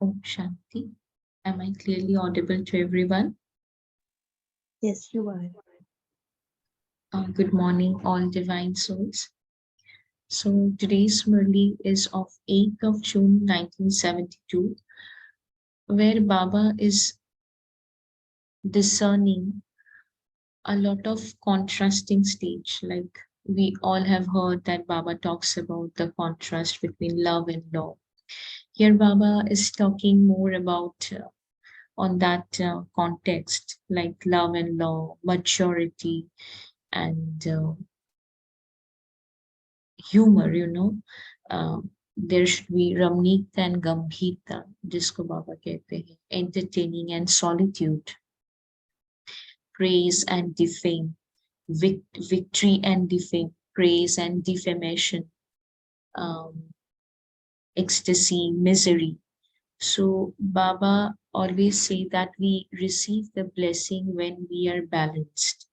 Om Shanti. Am I clearly audible to everyone? Yes, you are. Good morning, all divine souls. So today's Murli is of 8th of June 1972, where Baba is discerning a lot of contrasting stage. Like we all have heard that Baba talks about the contrast between love and law. Here Baba is talking more about on that context, like love and law, maturity, and humor, there should be रमणीकता and गंभीरता जिसको बाबा कहते हैं, entertaining and solitude, praise and defame, victory and defame, praise and defamation, um, ecstasy, misery. So Baba always say that we receive the blessing when we are balanced.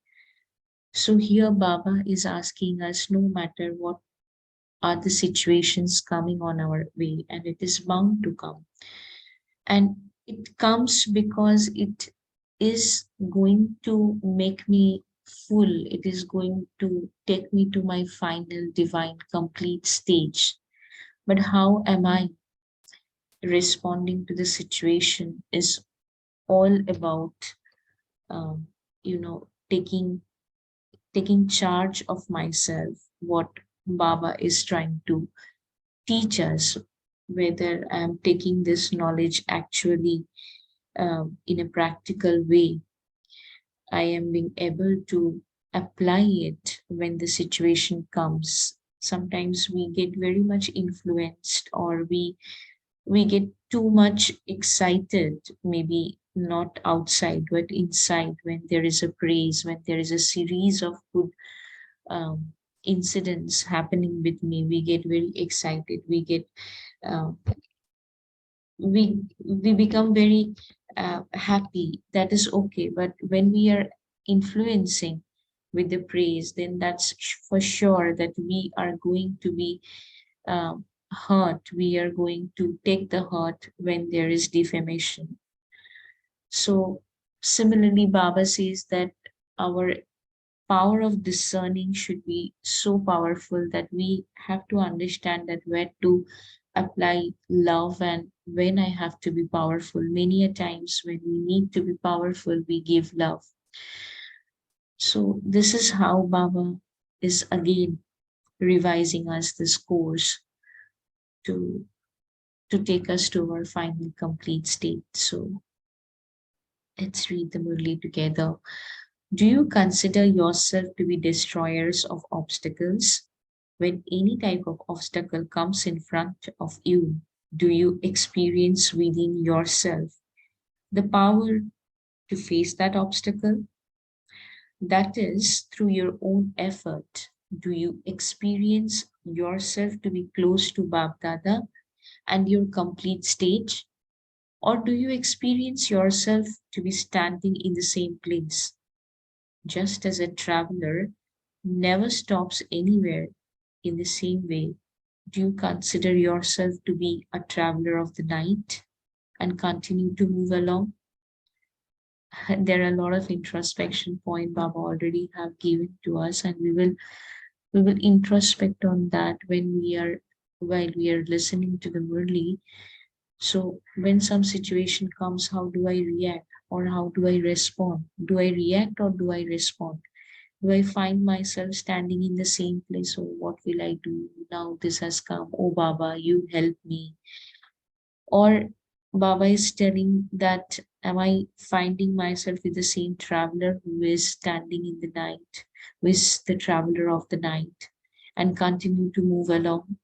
So here Baba is asking us, no matter what are the situations coming on our way, and it is bound to come, and it comes because it is going to make me full, it is going to take me to my final divine complete stage. But how am I responding to the situation is all about um, you know taking charge of myself, what Baba is trying to teach us, whether I'm taking this knowledge actually in a practical way. I am being able to apply it when the situation comes. Sometimes we get very much influenced, or we get too much excited, maybe not outside but inside, when there is a praise, when there is a series of good um, incidents happening with me. We get very excited, uh, we become very happy. That is okay, but when we are influencing with the praise, then that's for sure that we are going to be hurt, we are going to take the hurt when there is defamation. So similarly Baba says that our power of discerning should be so powerful that we have to understand that where to apply love and when I have to be powerful. Many a times when we need to be powerful, we give love. So this is how Baba is again revising us this course to take us to our final complete state. So let's read the Murli together. Do you consider yourself to be destroyers of obstacles? When any type of obstacle comes in front of you, do you experience within yourself the power to face that obstacle? That is, through your own effort, do you experience yourself to be close to Bab Dada and your complete stage? Or do you experience yourself to be standing in the same place? Just as a traveler never stops anywhere, in the same way, do you consider yourself to be a traveler of the night and continue to move along? There are a lot of introspection point Baba already have given to us, and we will introspect on that when we are while we are listening to the Murli. So when some situation comes, how do I react or how do I respond? Do I react or do I respond? Do I find myself standing in the same place? Oh, what will I do? Now this has come. Oh, Baba, you help me. Or Baba is telling that, am I finding myself with the same traveler who is standing in the night, who is the traveler of the night, and continue to move along?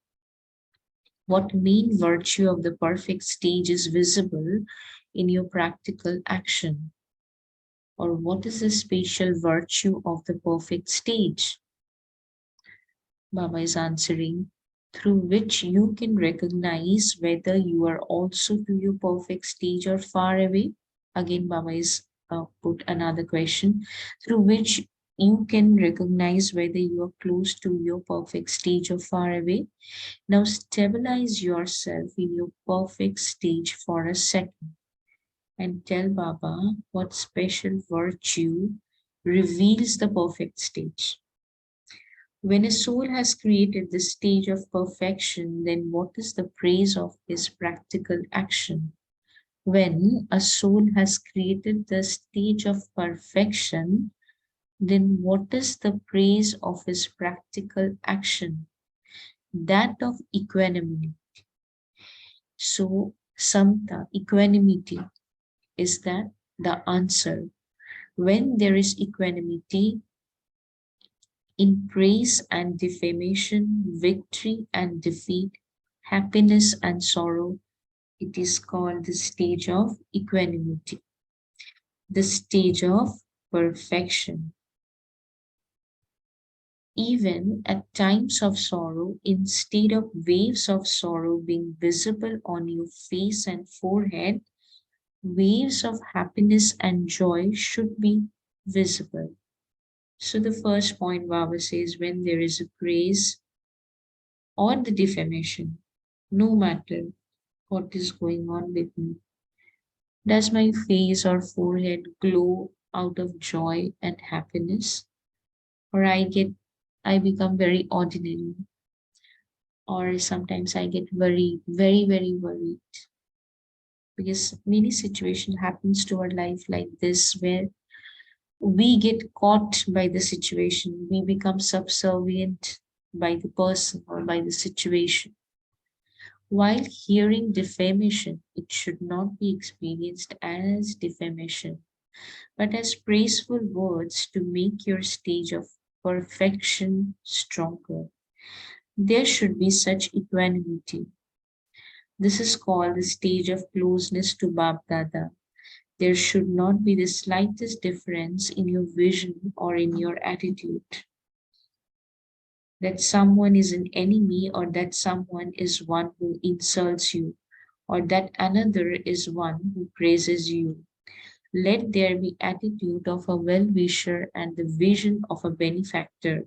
What main virtue of the perfect stage is visible in your practical action? Or what is the spatial virtue of the perfect stage? Baba is answering, through which you can recognize whether you are also to your perfect stage or far away. Again, Baba is put another question, through which You can recognize whether you are close to your perfect stage or far away. Now stabilize yourself in your perfect stage for a second and tell Baba what special virtue reveals the perfect stage. When a soul has created the stage of perfection, then what is the praise of his practical action? When a soul has created the stage of perfection, then what is the praise of his practical action? That of equanimity. So, samta, equanimity, is that the answer? When there is equanimity in praise and defamation, victory and defeat, happiness and sorrow, it is called the stage of equanimity, the stage of perfection. Even at times of sorrow, instead of waves of sorrow being visible on your face and forehead, waves of happiness and joy should be visible. So the first point Baba says, when there is a praise or the defamation, no matter what is going on with me, does my face or forehead glow out of joy and happiness? Or I become very ordinary, or sometimes I get very, very, very worried because many situation happens to our life like this where we get caught by the situation, we become subservient by the person or by the situation. While hearing defamation, it should not be experienced as defamation, but as praiseful words to make your stage of perfection stronger. There should be such equanimity. This is called the stage of closeness to Bab Dada. There should not be the slightest difference in your vision or in your attitude. That someone is an enemy, or that someone is one who insults you, or that another is one who praises you. Let there be attitude of a well-wisher and the vision of a benefactor.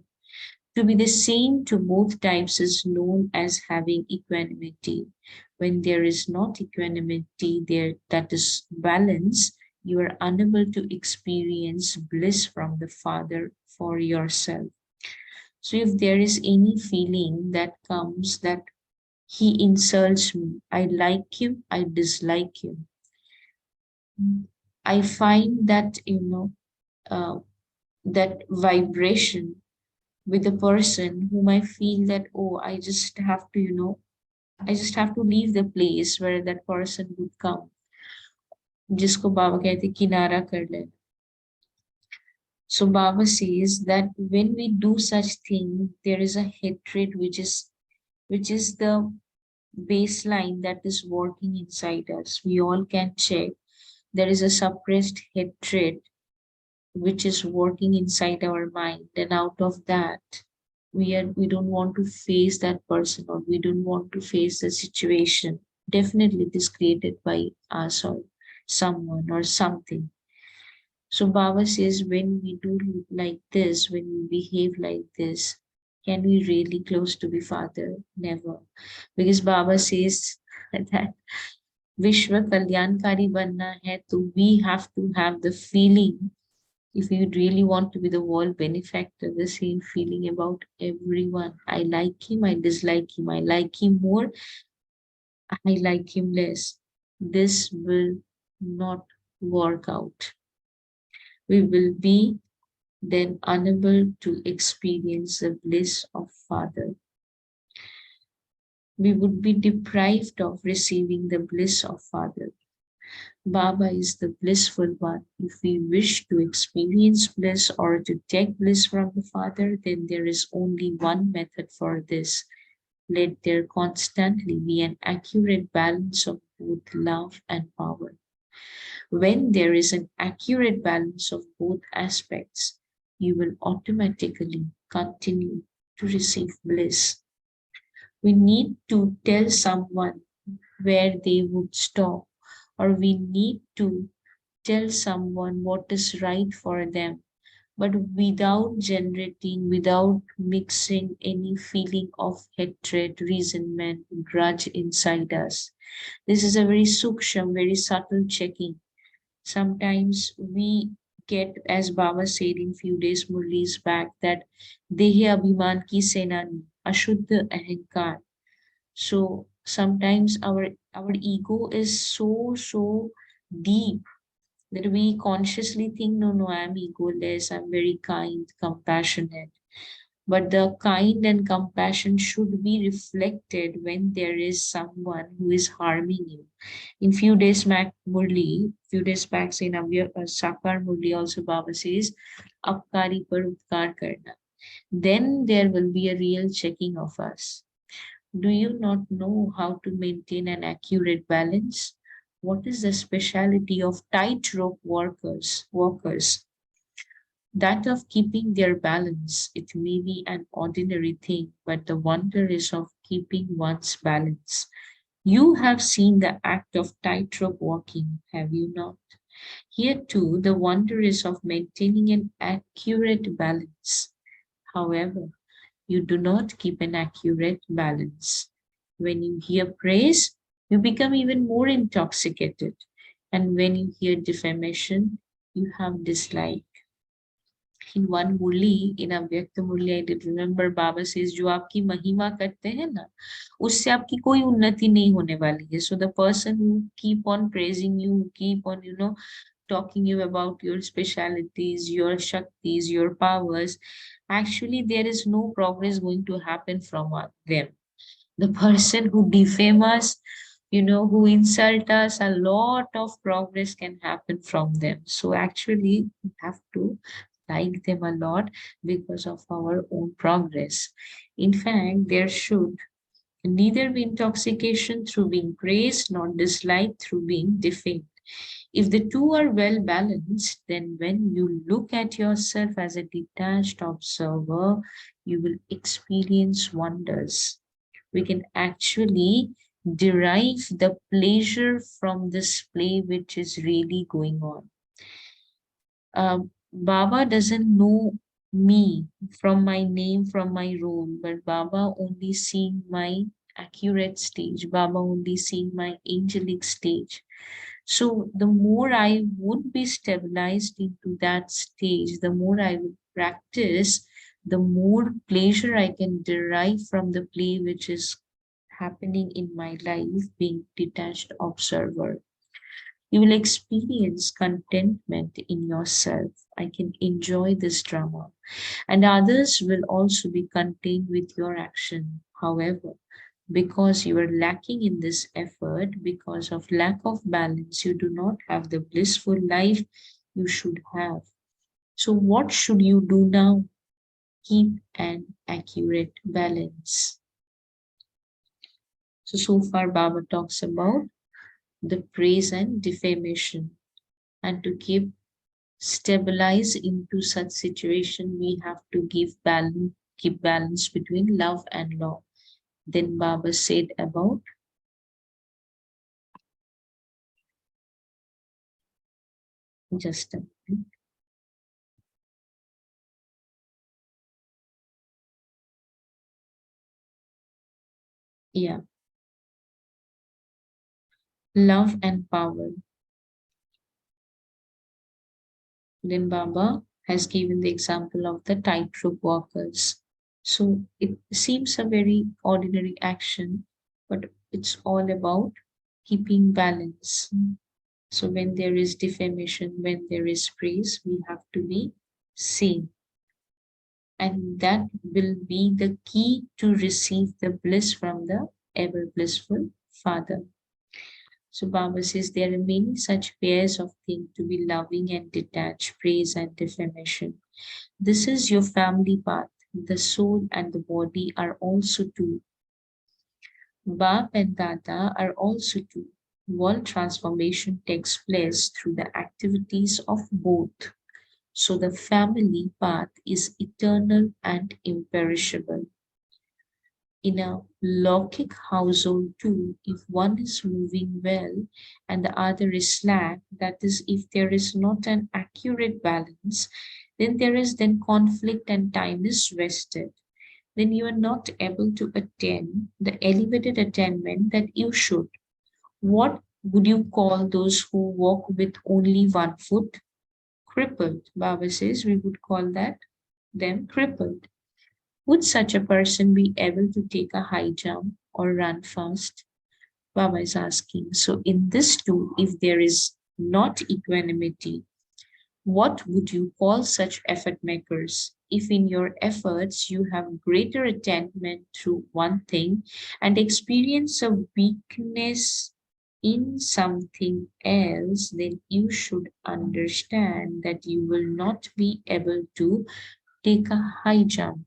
To be the same to both types is known as having equanimity. When there is not equanimity, there that is balance, you are unable to experience bliss from the Father for yourself. So if there is any feeling that comes that he insults me, I like him, I dislike him, I find that, that vibration with the person whom I feel that, oh, I just have to, I just have to leave the place where that person would come. जिसको बाबा कहते किनारा कर ले. So Baba says that when we do such thing, there is a hatred which is the baseline that is working inside us. We all can check. There is a suppressed hatred which is working inside our mind, and out of that, we don't want to face that person, or we don't want to face the situation. Definitely, it is created by us or someone or something. So Baba says, when we do like this, when we behave like this, can we really close to the Father? Never. Because Baba says that Vishwa Kalyankari banna hai, so we have to have the feeling, if you really want to be the world benefactor, the same feeling about everyone. I like him, I dislike him, I like him more, I like him less. This will not work out. We will be then unable to experience the bliss of Father. We would be deprived of receiving the bliss of Father. Baba is the blissful one. If we wish to experience bliss or to take bliss from the Father, then there is only one method for this. Let there constantly be an accurate balance of both love and power. When there is an accurate balance of both aspects, you will automatically continue to receive bliss. We need to tell someone where they would stop, or we need to tell someone what is right for them. but without generating, without mixing any feeling of hatred, resentment, grudge inside us. This is a very suksham, very subtle checking. Sometimes we get, as Baba said in few days, Murli's back, that Dehe Abhiman ki Senani, Ashuddha Ahankar. So sometimes our ego is so deep that we consciously think, no, no, I'm egoless, I'm very kind, compassionate. But the kind and compassion should be reflected when there is someone who is harming you. In few days back, Murli, few days back, in Sakar Murli also Baba says, Apkari par upkar karna. Then there will be a real checking of us. Do you not know how to maintain an accurate balance? What is the speciality of tightrope walkers? That of keeping their balance. It may be an ordinary thing, but the wonder is of keeping one's balance. You have seen the act of tightrope walking, have you not? Here too, the wonder is of maintaining an accurate balance. However, you do not keep an accurate balance. When you hear praise, you become even more intoxicated. And when you hear defamation, you have dislike. In one Murli, in a Vyakta Murli, I did remember Baba says, जो आपकी महिमा करते हैं ना, उससे आपकी कोई उन्नति नहीं होने वाली है. So the person who keep on praising you, who keep on, talking you about your specialities, your shaktis, your powers, actually there is no progress going to happen from them. The person who defame us, who insult us, a lot of progress can happen from them. So actually, we have to like them a lot because of our own progress. In fact, there should neither be intoxication through being praised nor dislike through being defamed. If the two are well balanced, then when you look at yourself as a detached observer, you will experience wonders. We can actually derive the pleasure from this play which is really going on. Baba doesn't know me from my name, from my role, but Baba only seeing my accurate stage. Baba only seeing my angelic stage. So the more I would be stabilized into that stage, the more I would practice, the more pleasure I can derive from the play which is happening in my life, being detached observer. You will experience contentment in yourself. I can enjoy this drama. And others will also be contained with your action. However, because you are lacking in this effort, because of lack of balance, you do not have the blissful life you should have. So, what should you do now? Keep an accurate balance. So far, Baba talks about the praise and defamation. And to keep stabilize into such situation, we have to keep balance between love and law. Then Baba said about just a minute. Yeah, love and power. Then Baba has given the example of the tightrope walkers. So it seems a very ordinary action, but it's all about keeping balance. So when there is defamation, when there is praise, we have to be sane. And that will be the key to receive the bliss from the ever blissful Father. So Baba says there are many such pairs of things to be loving and detached, praise and defamation. This is your family path. The soul and the body are also two. Bap and Dada are also two. World transformation takes place through the activities of both. So the family path is eternal and imperishable. In a Lokik household too, if one is moving well and the other is slack, that is, if there is not an accurate balance, Then there is then conflict and time is wasted. Then you are not able to attain the elevated attainment that you should. What would you call those who walk with only one foot? Crippled. Baba says we would call that them crippled. Would such a person be able to take a high jump or run fast? Baba is asking. So in this too, if there is not equanimity, what would you call such effort makers? If in your efforts you have greater attainment through one thing and experience a weakness in something else, then you should understand that you will not be able to take a high jump.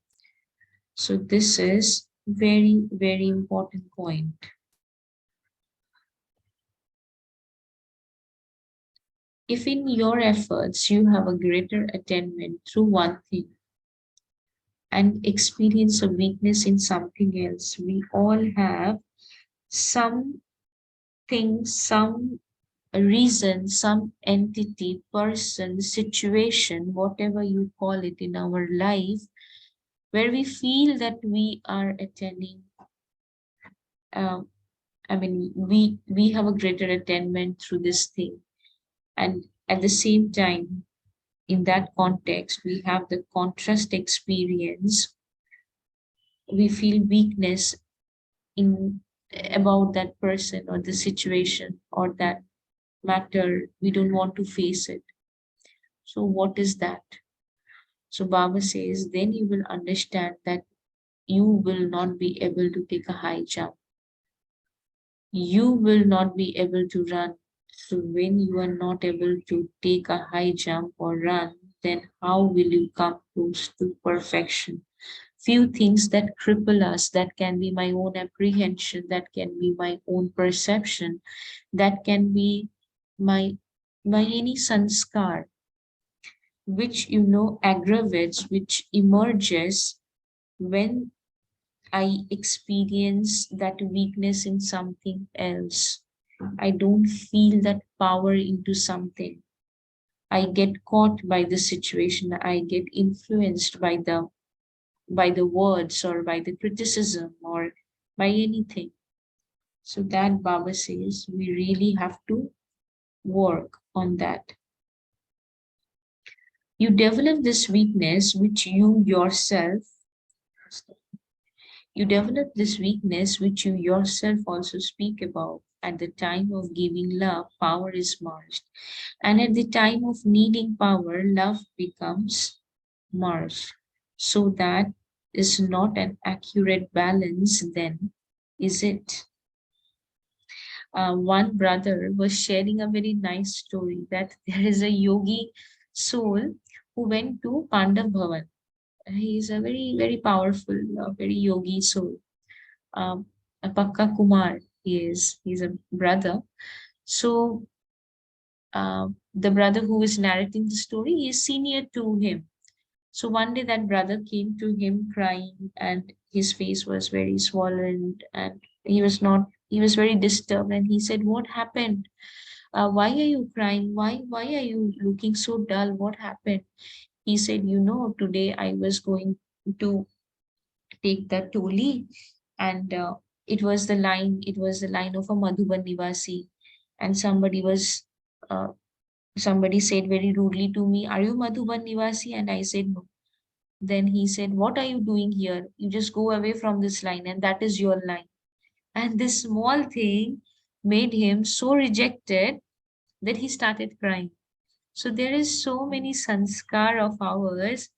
So this is very, very important point. If in your efforts you have a greater attainment through one thing and experience a weakness in something else, we all have something, some reason, some entity, person, situation, whatever you call it in our life, where we feel that we are attaining, um, we have a greater attainment through this thing. And at the same time, in that context, we have the contrast experience. We feel weakness in about that person or the situation or that matter. We don't want to face it. So what is that? So Baba says, then you will understand that you will not be able to take a high jump. You will not be able to run. So when you are not able to take a high jump or run, then how will you come close to perfection? Few things that cripple us, that can be my own apprehension, that can be my own perception, that can be my any sanskar, which aggravates, which emerges when I experience that weakness in something else. I don't feel that power into something. I get caught by the situation. I get influenced by the words or by the criticism or by anything. So that Baba says we really have to work on that. You develop this weakness which you develop this weakness which you yourself also speak about. At the time of giving love, power is merged. And at the time of needing power, love becomes merged. So that is not an accurate balance, then, is it? One brother was sharing a very nice story that there is a yogi soul who went to Pandav Bhavan. He is a very, very powerful, very yogi soul. A Pakka Kumar, he's a brother. So the brother who is narrating the story is senior to him. So one day that brother came to him crying and his face was very swollen and he was very disturbed and he said, what happened? Why are you crying? Why are you looking so dull? What happened? He said, today I was going to take the toli and it was the line of a Madhuban Nivasi and uh, somebody said very rudely to me, are you Madhuban Nivasi? And I said, no. Then he said, what are you doing here? You just go away from this line and that is your line. And this small thing made him so rejected that he started crying. So there is so many sanskar of ours.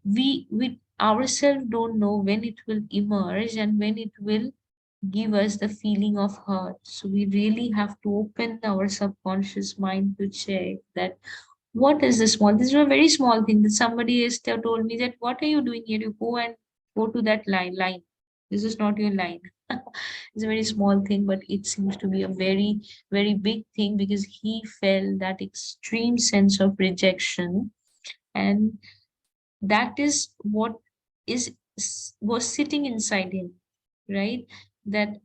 We ourselves don't know when it will emerge and when it will give us the feeling of hurt. So we really have to open our subconscious mind to check that what is this small? This is a very small thing that somebody has told me that what are you doing here? You go and go to that line. This is not your line. It's a very small thing, but it seems to be a very, very big thing because he felt that extreme sense of rejection. And that is what is was sitting inside him, right? That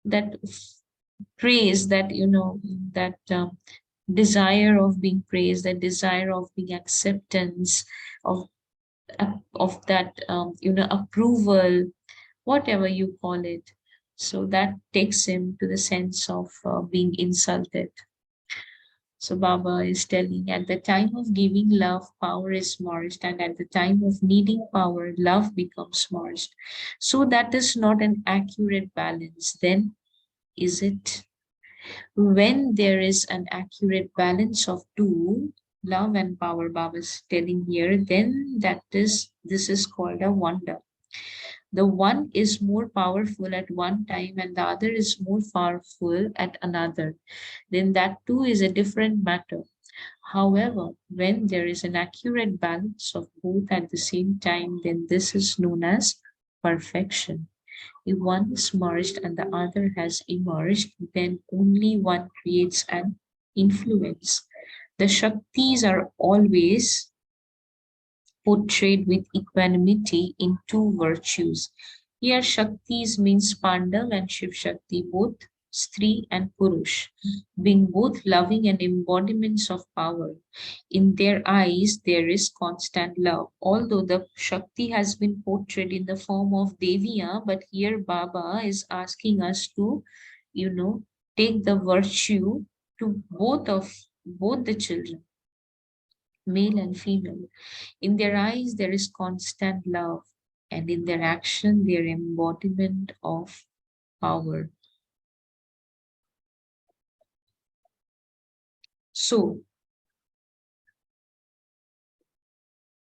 that praise that that desire of being praised, that desire of being acceptance, of that approval, whatever you call it. So that takes him to the sense of being insulted. So Baba is telling, at the time of giving love, power is merged, and at the time of needing power, love becomes merged. So that is not an accurate balance. Then is it? When there is an accurate balance of two, love and power, Baba is telling here, then this is called a wonder. The one is more powerful at one time and the other is more powerful at another. Then that too is a different matter. However, when there is an accurate balance of both at the same time, then this is known as perfection. If one is merged and the other has emerged, then only one creates an influence. The Shaktis are always portrayed with equanimity in two virtues. Here, Shaktis means Pandav and Shiv Shakti, both Stri and Purush, being both loving and embodiments of power. In their eyes, there is constant love. Although the Shakti has been portrayed in the form of Deviya, but here Baba is asking us to, take the virtue to both the children, male and female. In their eyes, there is constant love, and in their action, their embodiment of power. So,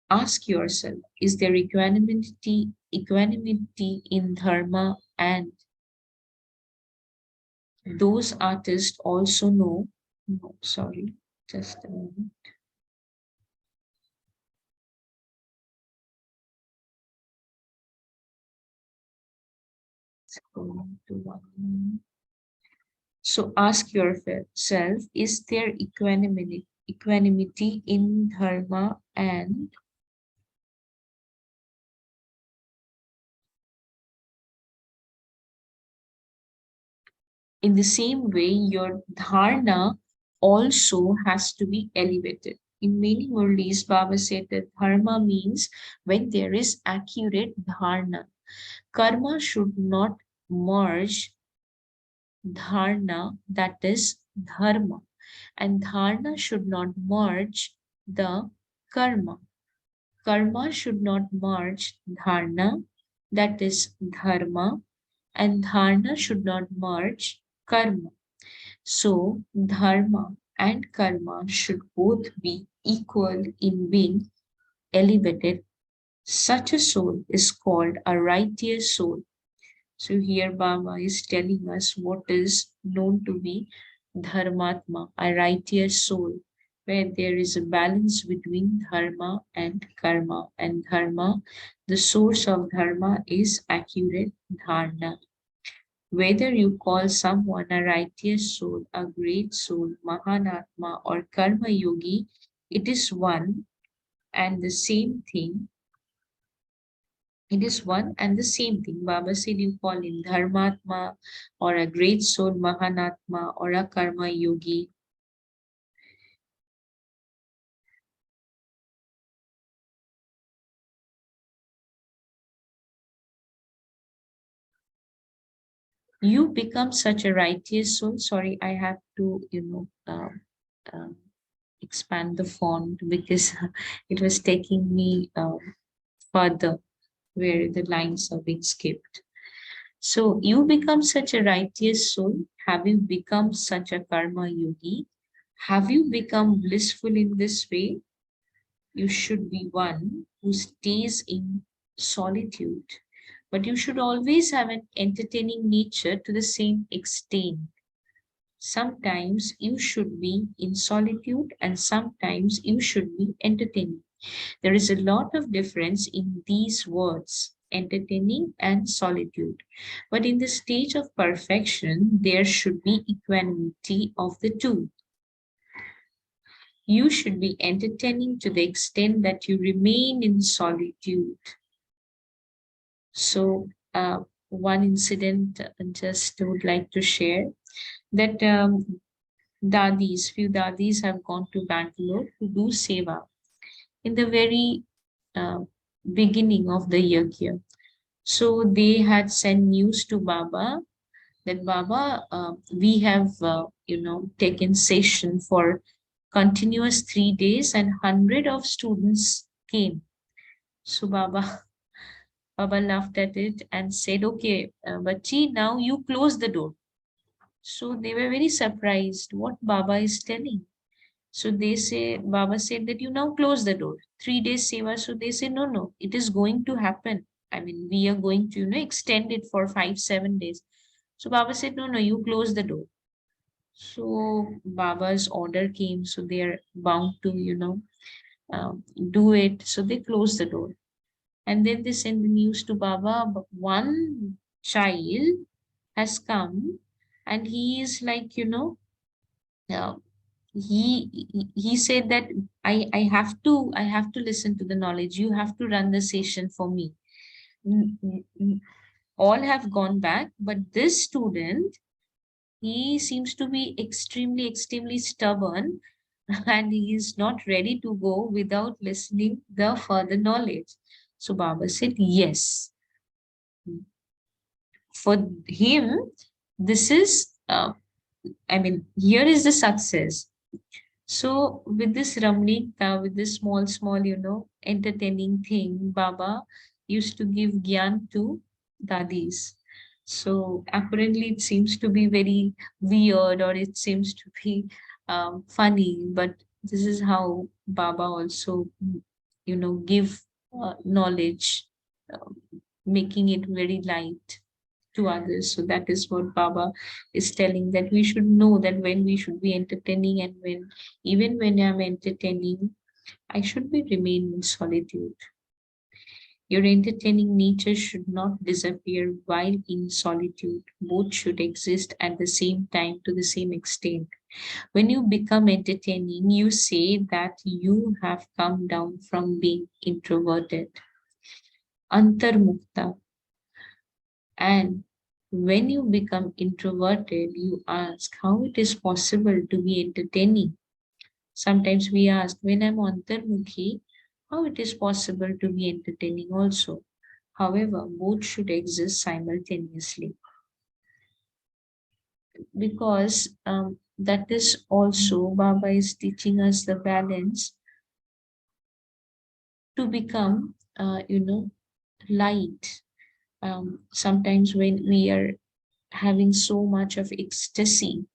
ask yourself, is there equanimity in dharma? And those artists also know, no, sorry, just a moment. Let's go to one. So ask yourself, is there equanimity in dharma? And in the same way, your dharna also has to be elevated. In many Murlis, Baba said that dharma means when there is accurate dharna. Karma should not merge dharna, that is dharma, and dharna should not merge the karma. Karma should not merge dharna, that is dharma, and dharna should not merge karma. So, dharma and karma should both be equal in being elevated. Such a soul is called a righteous soul. So, here Baba is telling us what is known to be dharmatma, a righteous soul, where there is a balance between dharma and karma. And dharma, the source of dharma is accurate dharana. Whether you call someone a righteous soul, a great soul, Mahanatma, or Karma Yogi, it is one and the same thing. It is one and the same thing. Baba said you call him Dharmatma or a great soul, Mahanatma, or a Karma Yogi. You become such a righteous soul. Sorry, I have to, expand the font because it was taking me further where the lines are being skipped. So you become such a righteous soul. Have you become such a karma yogi? Have you become blissful in this way? You should be one who stays in solitude, but you should always have an entertaining nature to the same extent. Sometimes you should be in solitude and sometimes you should be entertaining. There is a lot of difference in these words, entertaining and solitude. But in the stage of perfection, there should be equanimity of the two. You should be entertaining to the extent that you remain in solitude. So, one incident just would like to share that few dadis have gone to Bangalore to do seva in the very uh, beginning of the year. So they had sent news to Baba that Baba, we have, taken session for continuous 3 days and 100 of students came. So Baba laughed at it and said, okay, Bachi, now you close the door. So they were very surprised what Baba is telling. So Baba said that you now close the door. 3 days seva. So they say, no, it is going to happen. I mean, we are going to, extend it for 5, 7 days. So Baba said, no, you close the door. So Baba's order came. So they are bound to, do it. So they close the door. And then they send the news to Baba, but one child has come and he is like, uh, he said that I have to listen to the knowledge. You have to run the session for me. All have gone back, but this student, he seems to be extremely stubborn, and he is not ready to go without listening the further knowledge. So Baba said, yes, for him, this is, here is the success. So with this Ramlika, with this small, entertaining thing, Baba used to give gyan to dadis. So apparently it seems to be very weird, or it seems to be funny, but this is how Baba also, give knowledge, uh, making it very light to others. So that is what Baba is telling, that we should know that when we should be entertaining, and even when I'm entertaining, I should be remain in solitude. Your entertaining nature should not disappear while in solitude. Both should exist at the same time to the same extent. When you become entertaining, you say that you have come down from being introverted, antarmukta. And when you become introverted, you ask how it is possible to be entertaining. Sometimes we ask, when I'm antarmukhi, how it is possible to be entertaining also. However, both should exist simultaneously, because that is also Baba is teaching us the balance to become, light. Sometimes when we are having so much of ecstasy,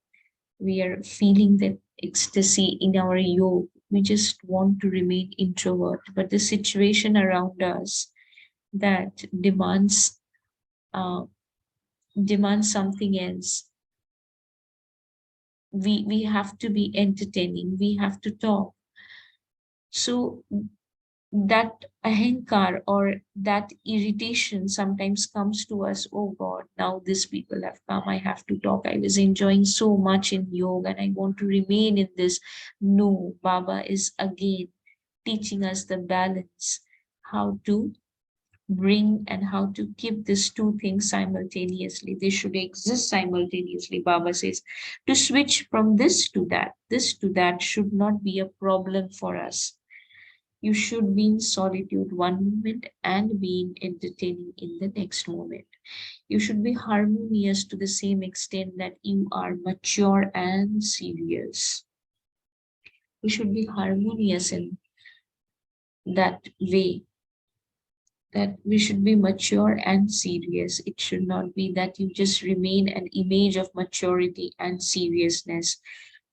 we are feeling that ecstasy in our yoga, we just want to remain introvert, but the situation around us that uh, demands something else. We have to be entertaining, we have to talk. So that ahankar, or that irritation, sometimes comes to us. Oh God, now these people have come, I have to talk, I was enjoying so much in yoga and I want to remain in this. No, Baba is again teaching us the balance, how to bring and how to keep these two things simultaneously. They should exist simultaneously. Baba says to switch from this to that should not be a problem for us. You should be in solitude one moment and be in entertaining in the next moment. You should be harmonious to the same extent that you are mature and serious. You should be harmonious in that way, that we should be mature and serious. It should not be that you just remain an image of maturity and seriousness.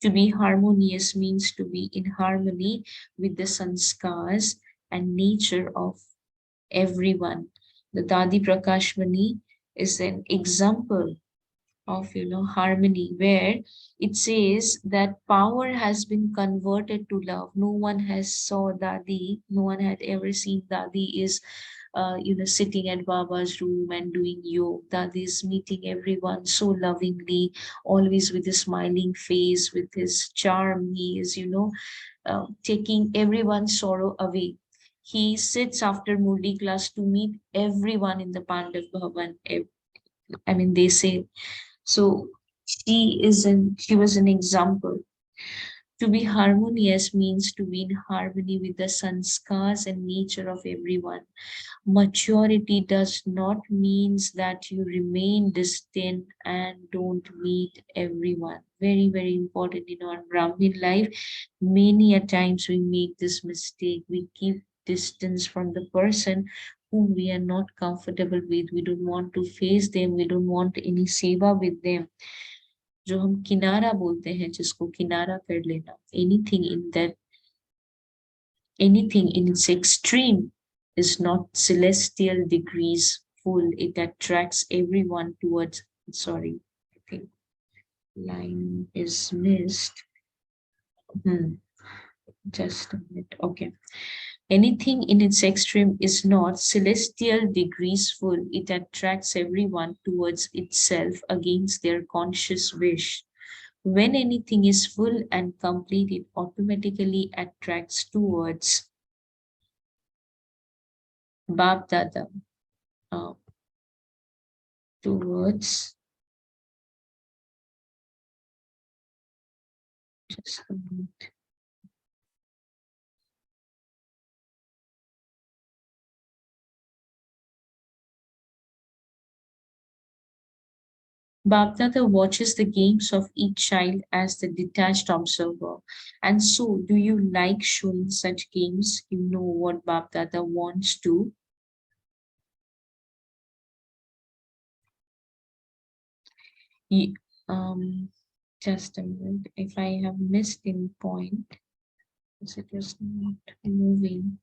To be harmonious means to be in harmony with the sanskars and nature of everyone. The Dadi Prakashmani is an example of, harmony, where it says that power has been converted to love. No one has saw Dadi, no one had ever seen Dadi is sitting at Baba's room and doing yoga. Dadi is meeting everyone so lovingly, always with a smiling face, with his charm. He is, taking everyone's sorrow away. He sits after Murli class to meet everyone in the Pandav Bhavan. They say so. She was an example. To be harmonious means to be in harmony with the sanskars and nature of everyone. Maturity does not mean that you remain distant and don't meet everyone. Very, very important in our Brahmin life. Many a times we make this mistake. We keep distance from the person whom we are not comfortable with. We don't want to face them. We don't want any seva with them. जो हम किनारा बोलते हैं, जिसको किनारा कर लेना, anything in its extreme is not celestial degrees full. It attracts everyone towards, sorry, I think line is missed. Just a minute. Okay. Anything in its extreme is not celestial degrees full. It attracts everyone towards itself against their conscious wish. When anything is full and complete, it automatically attracts towards Bab Dada, towards, just a minute. Bapdada watches the games of each child as the detached observer. And so, do you like showing such games? You know what Bapdada wants to. He, just a minute. If I have missed any point, because it was not moving.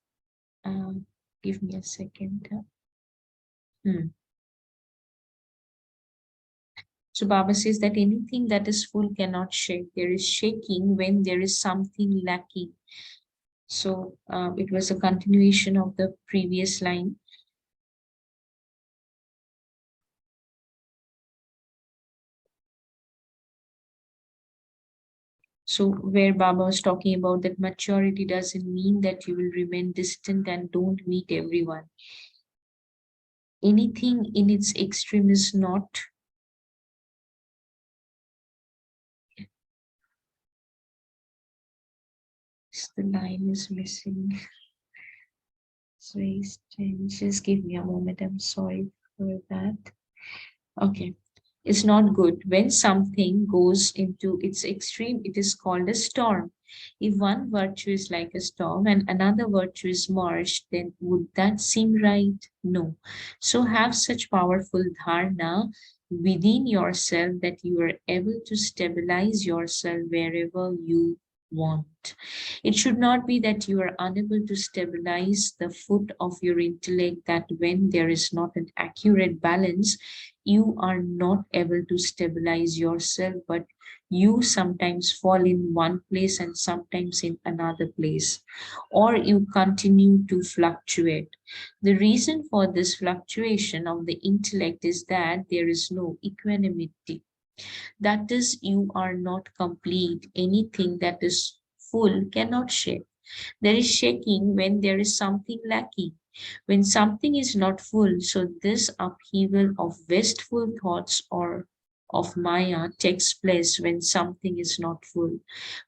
Give me a second. So Baba says that anything that is full cannot shake. There is shaking when there is something lacking. So it was a continuation of the previous line. So where Baba was talking about that maturity doesn't mean that you will remain distant and don't meet everyone. Anything in its extreme is not the line is missing. So just give me a moment. I'm sorry for that. Okay. It's not good. When something goes into its extreme, it is called a storm. If one virtue is like a storm and another virtue is merged, then would that seem right? No. So have such powerful dharana within yourself that you are able to stabilize yourself wherever you want. It should not be that you are unable to stabilize the foot of your intellect, that when there is not an accurate balance, you are not able to stabilize yourself, but you sometimes fall in one place and sometimes in another place, or you continue to fluctuate. The reason for this fluctuation of the intellect is that there is no equanimity. That is, you are not complete. Anything that is full cannot shake. There is shaking when there is something lacking. When something is not full, so this upheaval of wasteful thoughts or of Maya takes place when something is not full.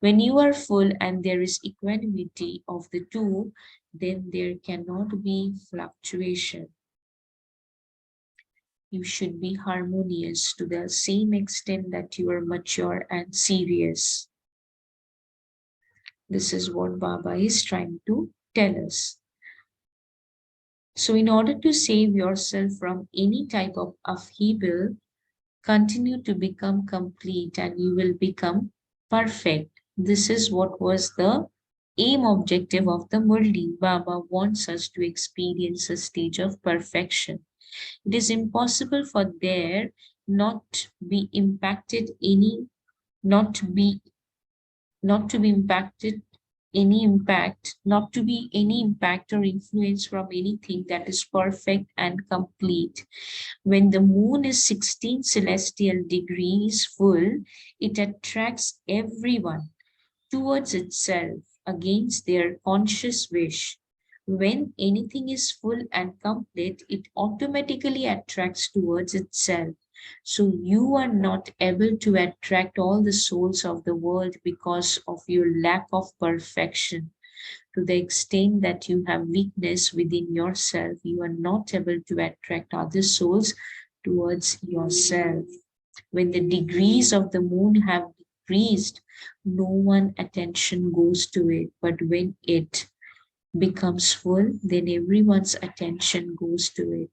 When you are full and there is equanimity of the two, then there cannot be fluctuation. You should be harmonious to the same extent that you are mature and serious. This is what Baba is trying to tell us. So in order to save yourself from any type of upheaval, continue to become complete and you will become perfect. This is what was the aim objective of the Murli. Baba wants us to experience a stage of perfection. It is impossible for there not be impacted any, not to be not to be impacted any impact, not to be any impact or influence from anything that is perfect and complete. When the moon is 16 celestial degrees full, it attracts everyone towards itself against their conscious wish. When anything is full and complete, it automatically attracts towards itself. So you are not able to attract all the souls of the world because of your lack of perfection. To the extent that you have weakness within yourself, you are not able to attract other souls towards yourself. When the degrees of the moon have decreased, no one attention goes to it. But when it becomes full, then everyone's attention goes to it,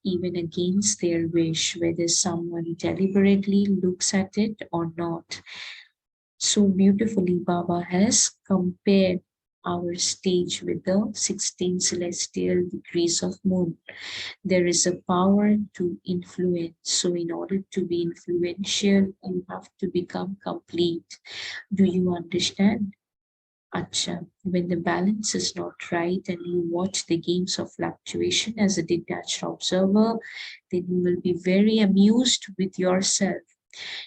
even against their wish, whether someone deliberately looks at it or not. So beautifully, Baba has compared our stage with the 16 celestial degrees of moon. There is a power to influence. So, in order to be influential, you have to become complete. Do you understand? Acha, when the balance is not right and you watch the games of fluctuation as a detached observer, then you will be very amused with yourself.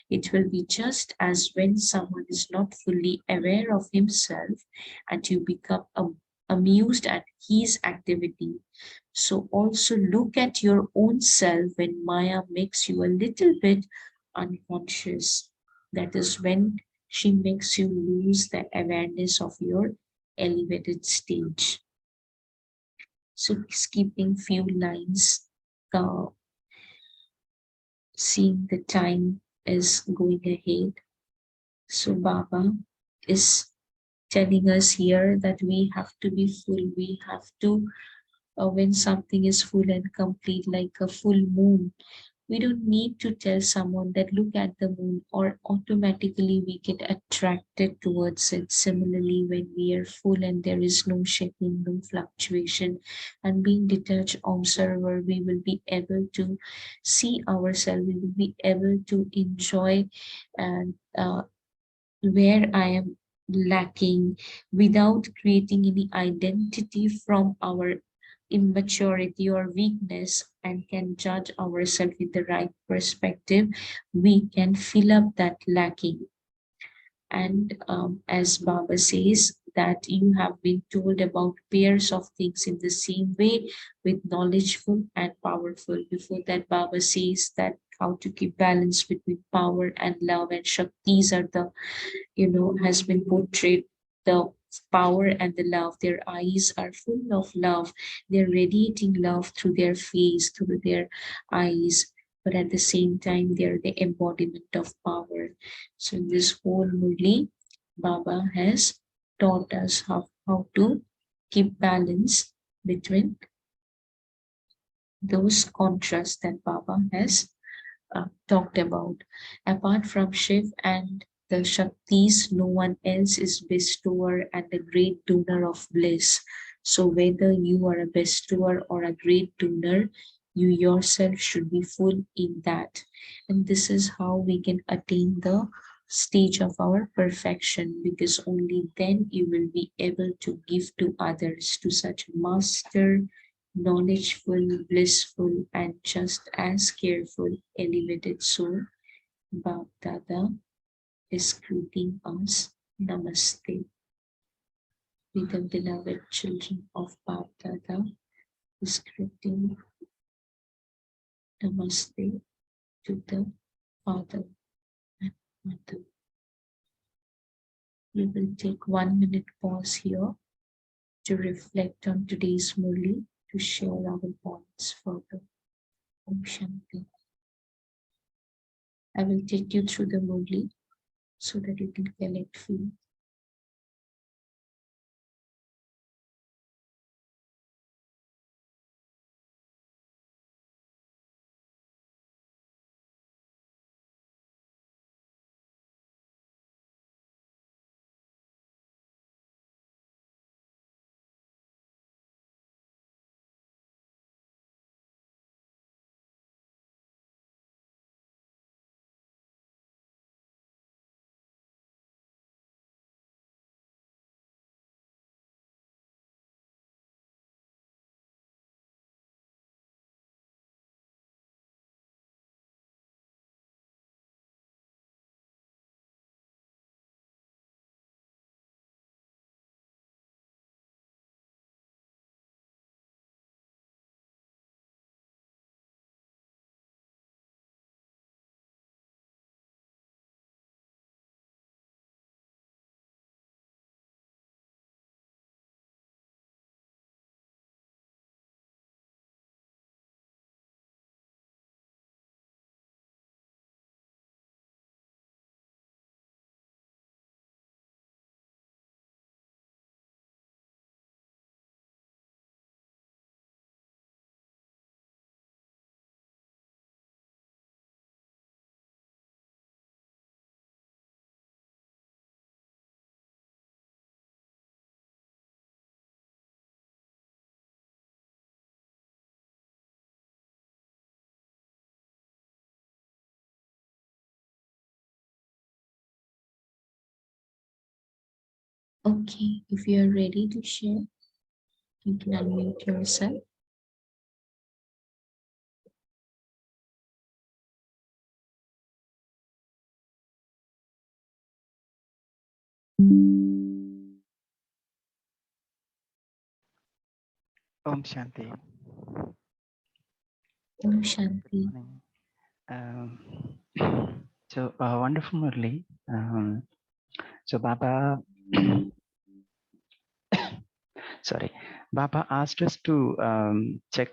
It will be just as when someone is not fully aware of himself and you become amused at his activity. So also look at your own self when Maya makes you a little bit unconscious. That is when she makes you lose the awareness of your elevated stage. So skipping few lines, uh, seeing the time is going ahead. So Baba is telling us here that we have to be full. We have to, when something is full and complete, like a full moon, we don't need to tell someone that look at the moon, or automatically we get attracted towards it. Similarly, when we are full and there is no shaking, no fluctuation, and being detached observer, we will be able to see ourselves, we will be able to enjoy and where I am lacking without creating any identity from our immaturity or weakness, and can judge ourselves with the right perspective, we can fill up that lacking. And as Baba says, that you have been told about pairs of things in the same way with knowledgeful and powerful. Before that, Baba says that how to keep balance between power and love and Shaktis are the, has been portrayed, the power and the love. Their eyes are full of love. They're radiating love through their face, through their eyes, but at the same time, they're the embodiment of power. So in this whole Murli, Baba has taught us how to keep balance between those contrasts that Baba has talked about. Apart from Shiv and the Shaktis, no one else is bestower and a great donor of bliss. So whether you are a bestower or a great donor, you yourself should be full in that. And this is how we can attain the stage of our perfection, because only then you will be able to give to others, to such master, knowledgeful, blissful, and just as careful, elevated soul. Bab Dada is greeting us. Namaste. With the beloved children of Bab Dada is greeting Namaste to the Father and Mother. We will take 1 minute pause here to reflect on today's Murli, to share our points further. Om Shanti. I will take you through the Murli so that you can collect feel. Okay, if you are ready to share, you can unmute yourself. Om Shanti. Om Good Shanti. morning. Wonderful, Murli. So, Baba, sorry, Baba asked us to check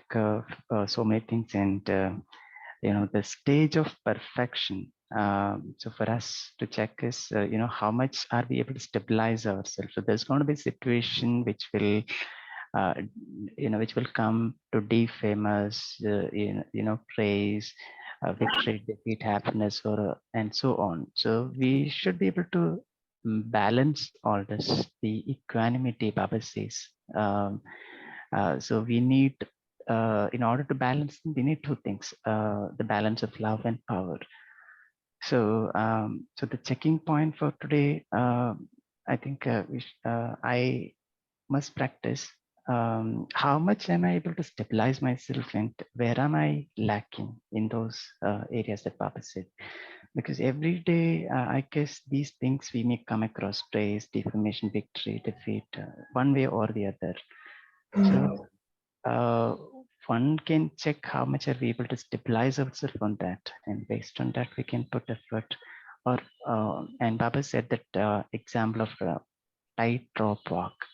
so many things, and the stage of perfection. So, for us to check is, how much are we able to stabilize ourselves? So, there's going to be a situation which will uh, which will come to defame us, praise, victory, defeat, happiness, or and so on. So we should be able to balance all this. The equanimity, Baba says. So we need, in order to balance, we need two things: the balance of love and power. So the checking point for today, I think I must practice. How much am I able to stabilize myself, and where am I lacking in those areas that Papa said? Because every day, I guess these things we may come across: praise, defamation, victory, defeat, one way or the other. So uh, one can check how much are we able to stabilize ourselves on that, and based on that, we can put effort. Or and Baba said that example of tightrope walk,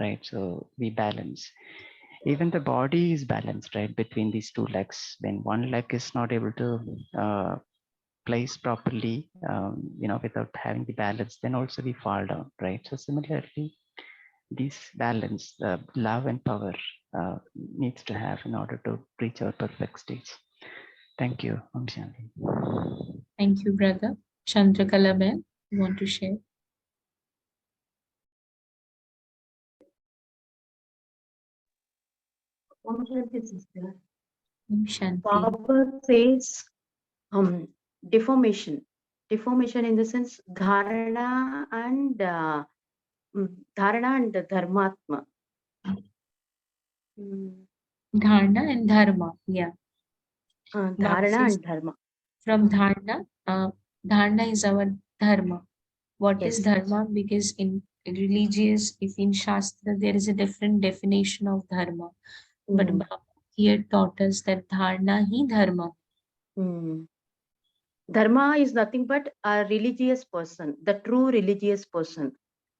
right? So we balance. Even the body is balanced, right, between these two legs. When one leg is not able to place properly, without having the balance, then also we fall down, right? So similarly, this balance, love and power, needs to have in order to reach our perfect stage. Thank you. Om Shanti. Thank you, brother. Chandrakala Ben, you want to share? Om Shanti, sister. Om Shanti. Baba says deformation. Deformation in the sense dharana and dharmatma. Dharana and dharma, yeah. Baba Dharana says and dharma. from dharana, dharana is our dharma. What is Yes. dharma? Because in religious, if in Shastra, there is a different definition of dharma. But Baba here taught us that dharana hi dharma. Dharma is nothing but a religious person, the true religious person.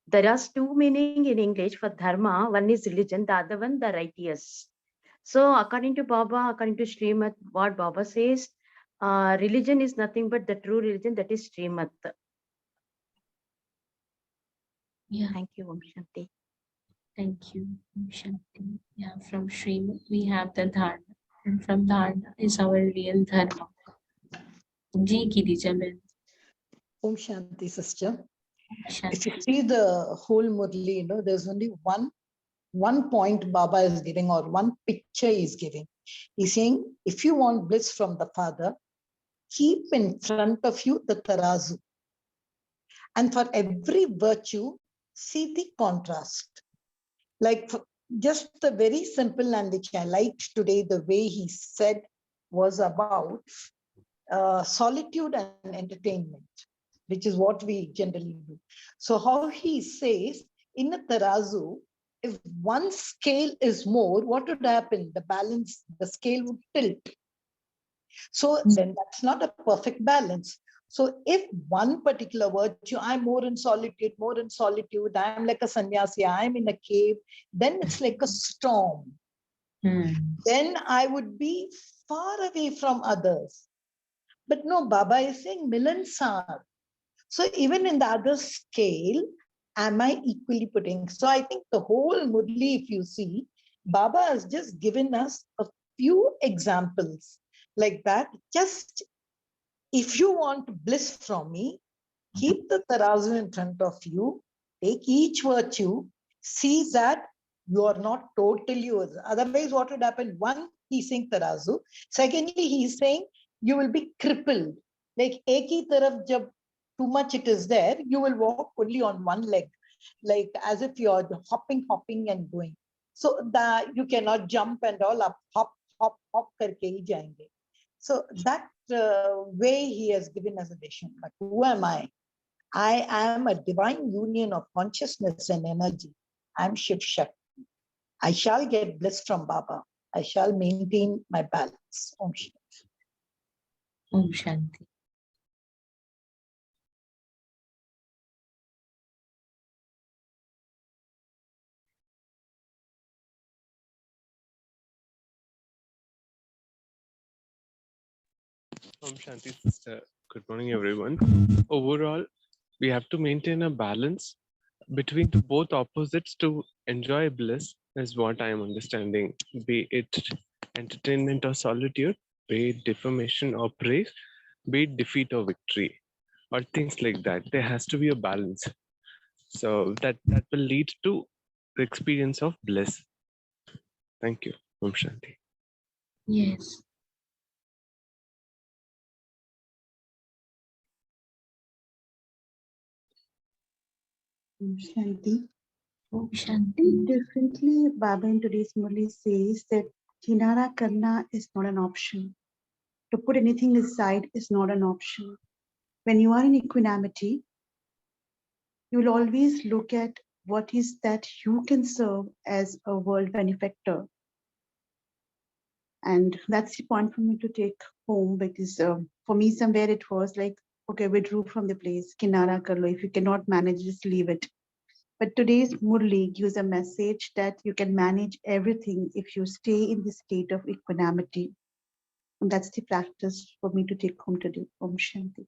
There are two meanings in English for dharma. One is religion, the other one the righteous. So according to Baba, according to Srimad, what Baba says, religion is nothing but the true religion, that is Srimad. Yeah. Thank you, Om Shanti. Thank you, Om Shanti. Yeah, from Srimad we have the dharma, and from dharma is our real dharma. Ji Girija Ben. Om Shanti, sister. Shanti. If you see the whole Murli, there's only one point Baba is giving, or one picture he's giving. He's saying, if you want bliss from the Father, keep in front of you the tarazu. And for every virtue, see the contrast. Like just the very simple, and which I liked today, the way he said was about solitude and entertainment, which is what we generally do. So how he says, in a tarazu, if one scale is more, what would happen? The balance, the scale would tilt. So then that's not a perfect balance. So if one particular virtue, I'm more in solitude, I'm like a sannyasi, I'm in a cave, then it's like a storm. Then I would be far away from others. But no, Baba is saying milansar. So even in the other scale, am I equally putting? So I think the whole Murli, if you see, Baba has just given us a few examples like that. Just if you want bliss from me, keep the tarazu in front of you, take each virtue, see that you are not totally yours. Otherwise, what would happen? One, he's saying tarazu. Secondly, he's saying you will be crippled. Like eki taraf jab too much it is there, you will walk only on one leg. like as if you're hopping and going. So that you cannot jump and all up, hop karke hi jayenge. So that way he has given us a vision. But who am I? I am a divine union of consciousness and energy. I'm Shiv Shakti. I shall get bliss from Baba. I shall maintain my balance. Om Shanti. Om Shanti. Om Shanti, sister. Good morning, everyone. Overall, we have to maintain a balance between the both opposites to enjoy bliss, is what I am understanding. Be it entertainment or solitude, be it defamation or praise, be it defeat or victory, or things like that. There has to be a balance. So that will lead to the experience of bliss. Thank you. Om Shanti. Yes. Shanti. Om Shanti. Differently, Baba in today's Murli says that Kinara Karna is not an option. To put anything aside is not an option. When you are in equanimity, you will always look at what is that you can serve as a world benefactor. And that's the point for me to take home, because for me, somewhere it was like, okay, withdrew from the place, Kinara Karlo. If you cannot manage, just leave it. But today's Murli gives a message that you can manage everything if you stay in the state of equanimity. And that's the practice for me to take home today. Om Shanti.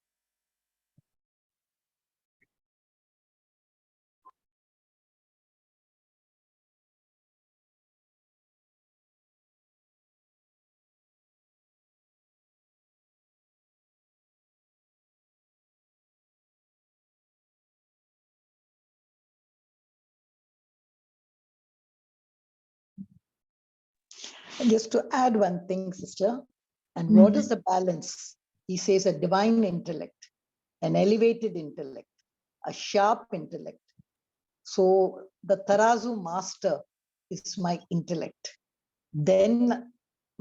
Just to add one thing, sister, and what is the balance? He says a divine intellect, an elevated intellect, a sharp intellect. So the Tarazu master is my intellect. Then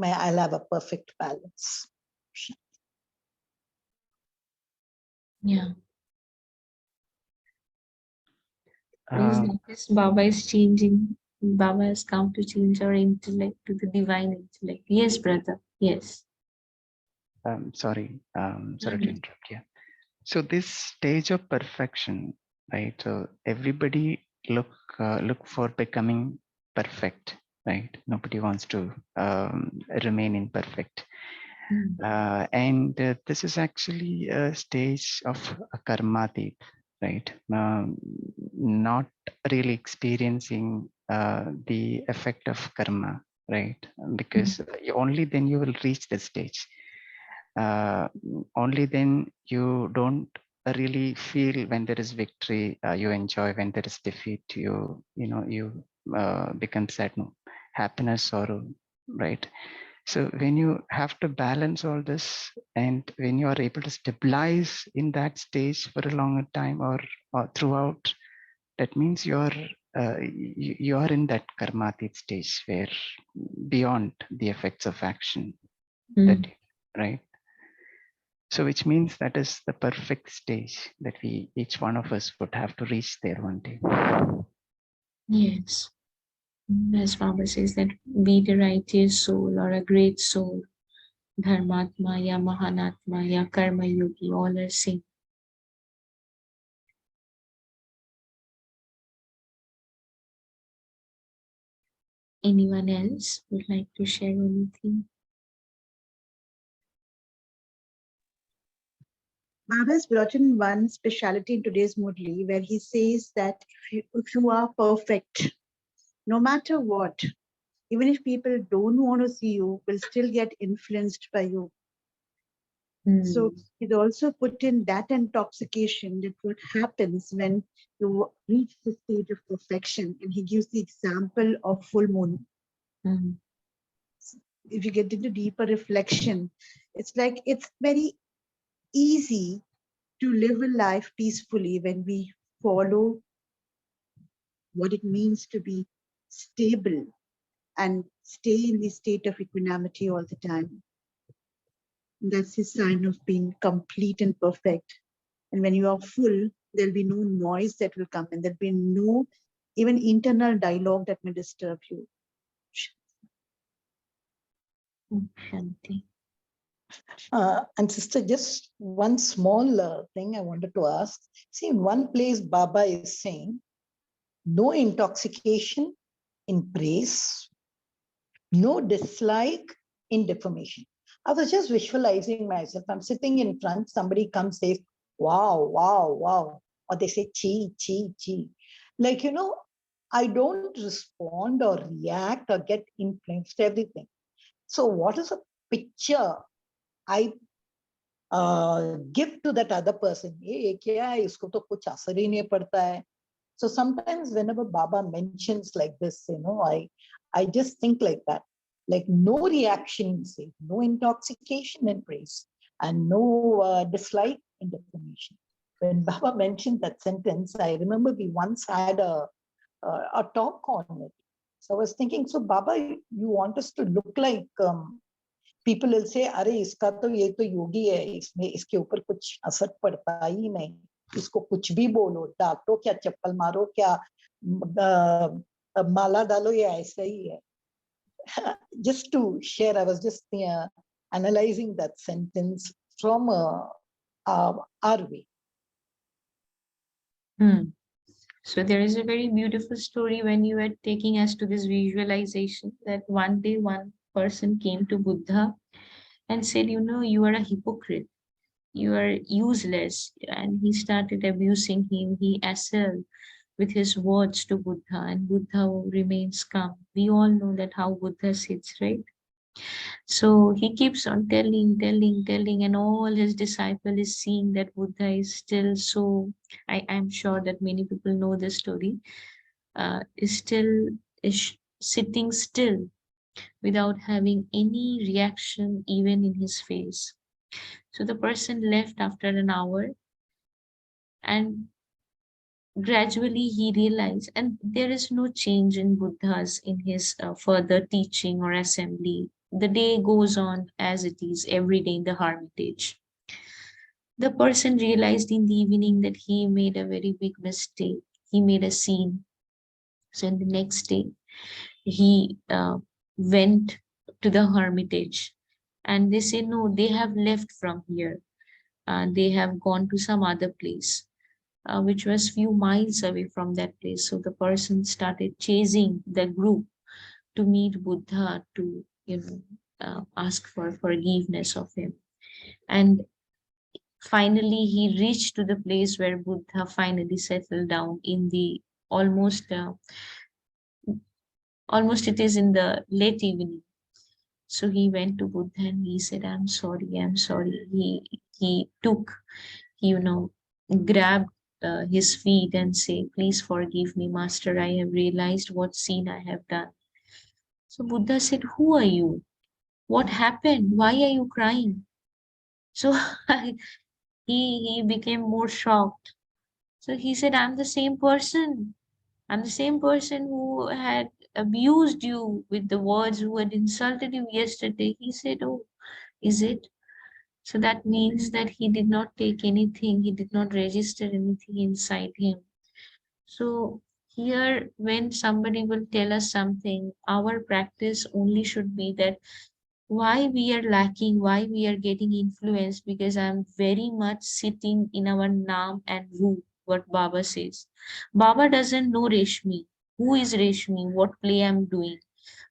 I'll have a perfect balance. Yeah. Means that is Baba is changing. Baba has come to change our intellect to the divine intellect. Yes, brother. Yes. Sorry to interrupt. Yeah. So this stage of perfection, right? So everybody look for becoming perfect, right? Nobody wants to remain imperfect. And this is actually a stage of a karmatit, right? Not really experiencing the effect of karma, right? Because only then you will reach the stage. Only then you don't really feel when there is victory, you enjoy. When there is defeat, you become sad, no, happiness, sorrow, right? So when you have to balance all this, and when you are able to stabilize in that stage for a longer time or throughout, that means you are in that karmatit stage where beyond the effects of action, that, right? So which means that is the perfect stage that each one of us would have to reach there one day. Yes. As Baba says, that be the righteous soul or a great soul, Dharmatma, ya Mahanatma, ya Karma Yogi, all are same. Anyone else would like to share anything? Baba has brought in one speciality in today's Murli where he says that if you are perfect, no matter what, even if people don't want to see you, will still get influenced by you. So he's also put in that intoxication, that what happens when you reach the stage of perfection. And he gives the example of full moon. If you get into deeper reflection, it's like it's very easy to live a life peacefully when we follow what it means to be stable and stay in the state of equanimity all the time. That's his sign of being complete and perfect. And when you are full, there'll be no noise that will come, and there'll be no even internal dialogue that may disturb you. Shanti. And sister, just one small thing I wanted to ask. See, in one place, Baba is saying, no intoxication in praise, no dislike in defamation. I was just visualizing myself. I'm sitting in front, somebody comes, says, wow, wow, wow. Or they say, chi, chi, chi. Like, I don't respond or react or get influenced, everything. So what is a picture I give to that other person? ये क्या है, इसको तो कुछ असर ही नहीं पड़ता है. So sometimes whenever Baba mentions like this, I just think like that, like no reaction, say, no intoxication in praise, and no dislike in defamation. When Baba mentioned that sentence, I remember we once had a talk on it. So I was thinking, so Baba, you want us to look like people will say, अरे इसका तो ये तो योगी है, इसमें इसके ऊपर कुछ असर पड़ता ही नहीं, इसको कुछ भी बोलो, डांटो क्या, चप्पल मारो क्या, माला डालो, ये ऐसा ही है. Just to share, I was just analyzing that sentence from our way. So there is a very beautiful story when you were taking us to this visualization that one day one person came to Buddha and said, you are a hypocrite, you are useless. And he started abusing him. He assailed with his words to Buddha, and Buddha remains calm. We all know that how Buddha sits, right? So he keeps on telling, and all his disciple is seeing that Buddha is still so, I'm sure that many people know this story, is sitting still without having any reaction even in his face. So the person left after an hour, and gradually he realized, and there is no change in Buddha's, in his further teaching or assembly. The day goes on as it is every day in the hermitage. The person realized in the evening that he made a very big mistake. He made a scene. So in the next day, he went to the hermitage, and they say, no, they have left from here. They have gone to some other place, which was few miles away from that place. So the person started chasing the group to meet Buddha, to ask for forgiveness of him. And finally he reached to the place where Buddha finally settled down in the almost it is in the late evening. So he went to Buddha and he said, I'm sorry. He took, grabbed his feet and say, please forgive me, Master. I have realized what sin I have done. So Buddha said, who are you? What happened? Why are you crying? So he became more shocked. So he said, I'm the same person. I'm the same person who had abused you with the words, who had insulted you yesterday. He said, oh, is it? So that means that he did not take anything, he did not register anything inside him. So here, when somebody will tell us something, our practice only should be that why we are lacking, why we are getting influenced, because I'm very much sitting in our Nam and Ru, what Baba says. Baba doesn't know Reshmi. Who is Reshmi? What play I'm doing?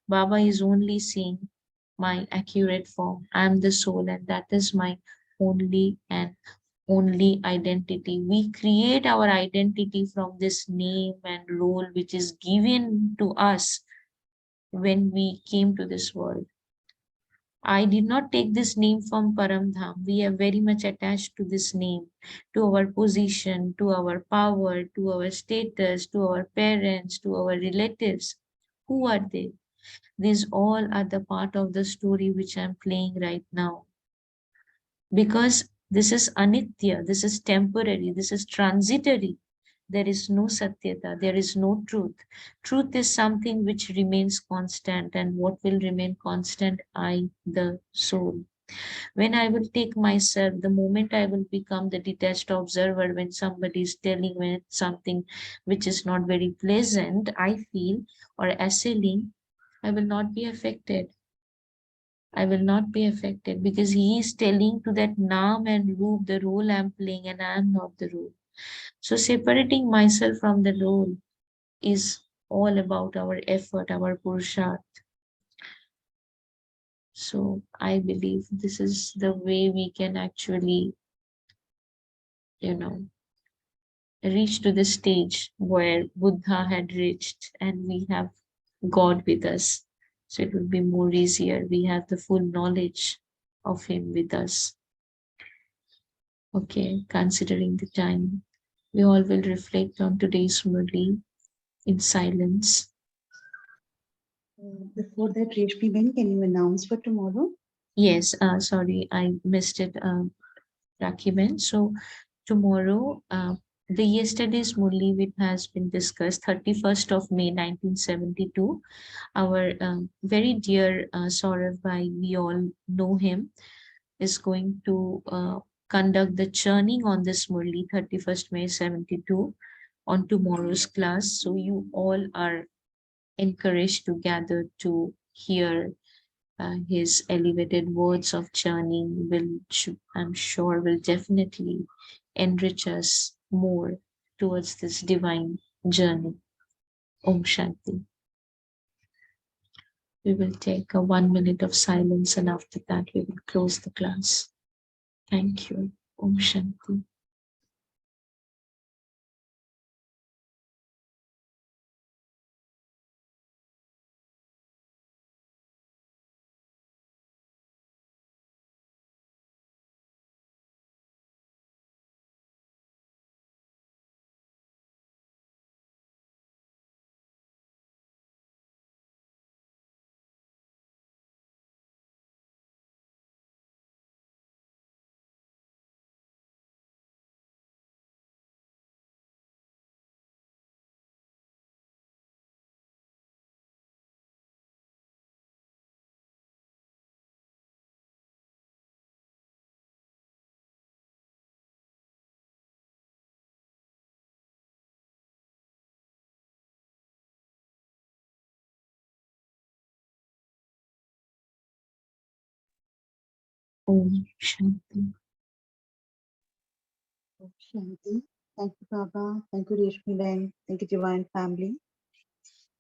Baba is only seeing my accurate form. I'm the soul, and that is my only and only identity. We create our identity from this name and role which is given to us when we came to this world. I did not take this name from Paramdham. We are very much attached to this name, to our position, to our power, to our status, to our parents, to our relatives. Who are they? These all are the part of the story which I'm playing right now. Because this is anitya, this is temporary, this is transitory. there is no satyata, there is no truth. Truth is something which remains constant, and what will remain constant? I, the soul. When I will take myself, the moment I will become the detached observer, when somebody is telling me something which is not very pleasant, I feel, or assailing, I will not be affected. I will not be affected because he is telling to that Naam and Roop the role I'm playing, and I am not the role. So separating myself from the role is all about our effort, our purusharth. So I believe this is the way we can actually, you know, reach to the stage where Buddha had reached, and we have God with us. So it will be more easier. We have the full knowledge of him with us. Okay, considering the time, we all will reflect on today's Murli in silence. Before that, Reshmi Ben, can you announce for tomorrow? Yes, sorry, I missed it, Rakiben. So tomorrow, the yesterday's Murli which has been discussed, 31st of May 1972, our very dear Saurav Bhai, we all know him, is going to conduct the churning on this Murli, 31st May 72, on tomorrow's class. So you all are encouraged to gather to hear his elevated words of churning, which I'm sure will definitely enrich us more towards this divine journey. Om Shanti. We will take a 1 minute of silence, and after that we will close the class. Thank you. Om Shanti. Om Shanti. Shanti. Thank you, Baba. Thank you, Reshmi Ben. Thank you, Divine Family.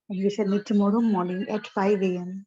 And we shall meet tomorrow morning at 5 a.m.